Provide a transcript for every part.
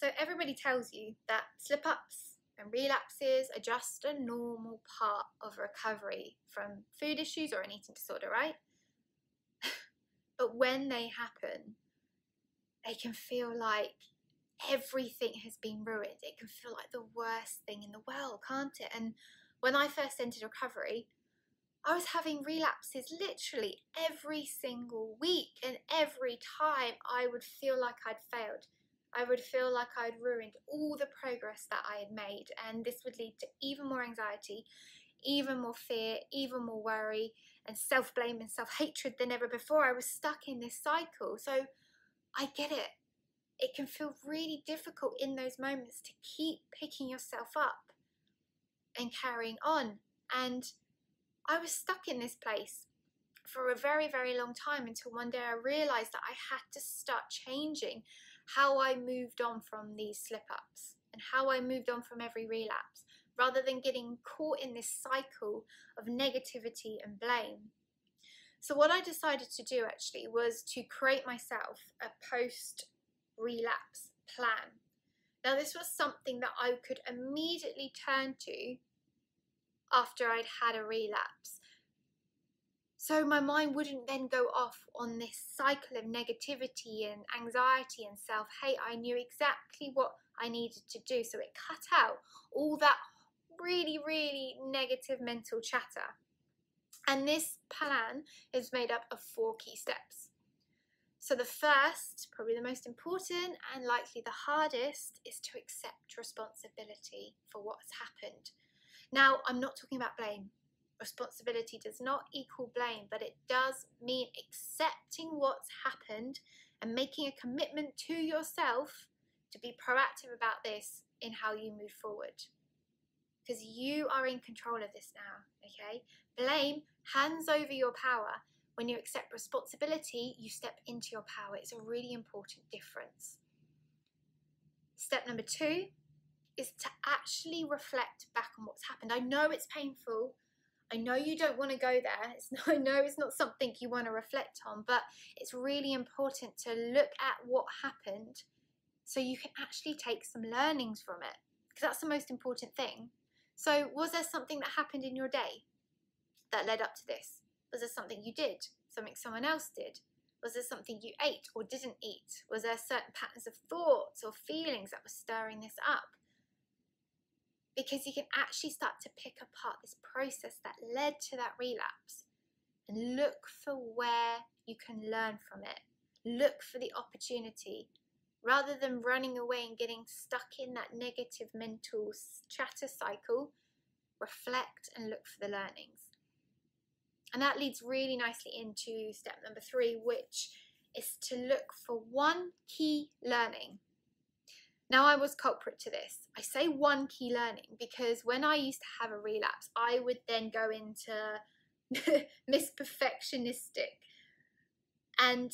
So everybody tells you that slip-ups and relapses are just a normal part of recovery from food issues or an eating disorder, right? But when they happen, they can feel like everything has been ruined. It can feel like the worst thing in the world, can't it? And when I first entered recovery, I was having relapses literally every single week, and every time I would feel like I'd failed. I would feel like I'd ruined all the progress that I had made, and this would lead to even more anxiety, even more fear, even more worry, and self-blame and self-hatred than ever before. I was stuck in this cycle. So I get it. It can feel really difficult in those moments to keep picking yourself up and carrying on. And I was stuck in this place for a very, very long time until one day I realized that I had to start changing how I moved on from these slip-ups and how I moved on from every relapse, rather than getting caught in this cycle of negativity and blame. So what I decided to do actually was to create myself a post-relapse plan. Now this was something that I could immediately turn to after I'd had a relapse. So my mind wouldn't then go off on this cycle of negativity and anxiety and self-hate. I knew exactly what I needed to do. So it cut out all that really, really negative mental chatter. And this plan is made up of 4 key steps. So the first, probably the most important and likely the hardest, is to accept responsibility for what's happened. Now, I'm not talking about blame. Responsibility does not equal blame, but it does mean accepting what's happened and making a commitment to yourself to be proactive about this in how you move forward. Because you are in control of this now, okay? Blame hands over your power. When you accept responsibility, you step into your power. It's a really important difference. Step number 2 is to actually reflect back on what's happened. I know it's painful. I know you don't want to go there. I know it's not something you want to reflect on, but it's really important to look at what happened so you can actually take some learnings from it, because that's the most important thing. So was there something that happened in your day that led up to this? Was there something you did? Something someone else did? Was there something you ate or didn't eat? Was there certain patterns of thoughts or feelings that were stirring this up? Because you can actually start to pick apart this process that led to that relapse and look for where you can learn from it. Look for the opportunity. Rather than running away and getting stuck in that negative mental chatter cycle, reflect and look for the learnings. And that leads really nicely into step number 3, which is to look for one key learning. Now, I was culprit to this. I say one key learning because when I used to have a relapse, I would then go into Miss Perfectionistic, and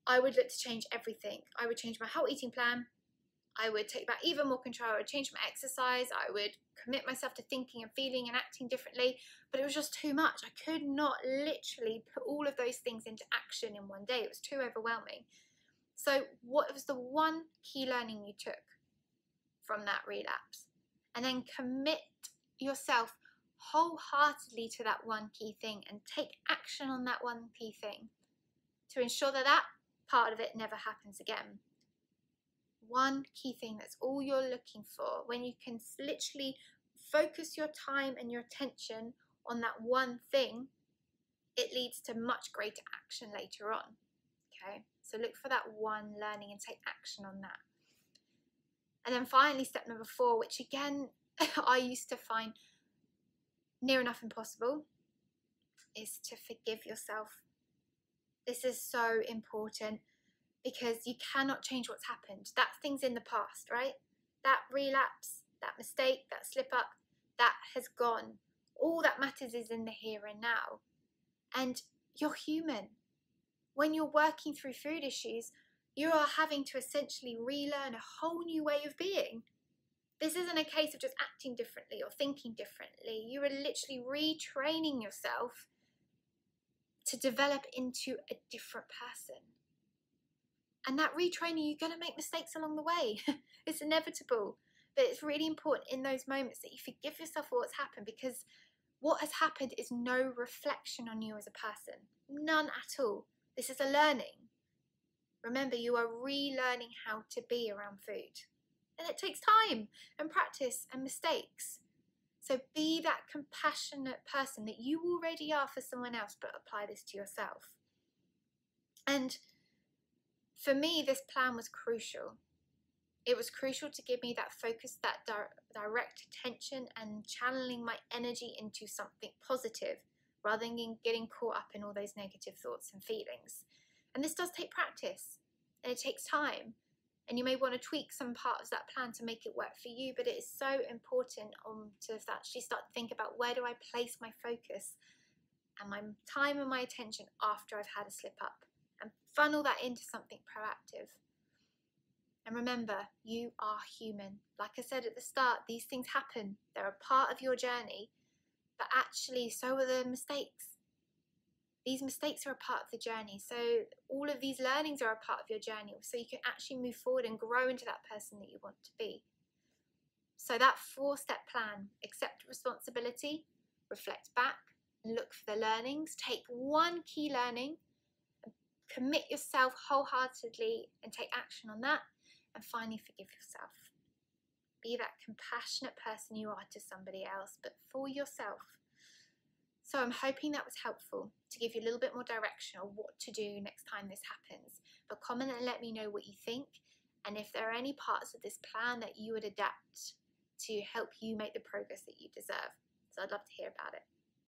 I would look to change everything. I would change my whole eating plan. I would take back even more control. I would change my exercise. I would commit myself to thinking and feeling and acting differently, but it was just too much. I could not literally put all of those things into action in one day. It was too overwhelming. So what was the one key learning you took from that relapse? And then commit yourself wholeheartedly to that one key thing and take action on that one key thing to ensure that that part of it never happens again. One key thing, that's all you're looking for. When you can literally focus your time and your attention on that one thing, it leads to much greater action later on. Okay, so look for that one learning and take action on that. And then finally, step number 4, which again I used to find near enough impossible, is to forgive yourself. This is so important because you cannot change what's happened. That thing's in the past, right? That relapse, that mistake, that slip up, that has gone. All that matters is in the here and now. And you're human. When you're working through food issues, you are having to essentially relearn a whole new way of being. This isn't a case of just acting differently or thinking differently. You are literally retraining yourself to develop into a different person. And that retraining, you're going to make mistakes along the way. It's inevitable. But it's really important in those moments that you forgive yourself for what's happened, because what has happened is no reflection on you as a person. None at all. This is a learning. Remember, you are relearning how to be around food. And it takes time and practice and mistakes. So be that compassionate person that you already are for someone else, but apply this to yourself. And for me, this plan was crucial. It was crucial to give me that focus, that direct attention, and channeling my energy into something positive rather than getting caught up in all those negative thoughts and feelings. And this does take practice, and it takes time. And you may want to tweak some parts of that plan to make it work for you, but it is so important to actually start to think about, where do I place my focus and my time and my attention after I've had a slip up, and funnel that into something proactive. And remember, you are human. Like I said at the start, these things happen. They're a part of your journey, but actually so are the mistakes. These mistakes are a part of the journey. So all of these learnings are a part of your journey, so you can actually move forward and grow into that person that you want to be. So that 4-step plan: accept responsibility, reflect back, and look for the learnings. Take one key learning, commit yourself wholeheartedly and take action on that. And finally, forgive yourself. Be that compassionate person you are to somebody else, but for yourself. So I'm hoping that was helpful to give you a little bit more direction on what to do next time this happens. But comment and let me know what you think, and if there are any parts of this plan that you would adapt to help you make the progress that you deserve. So I'd love to hear about it.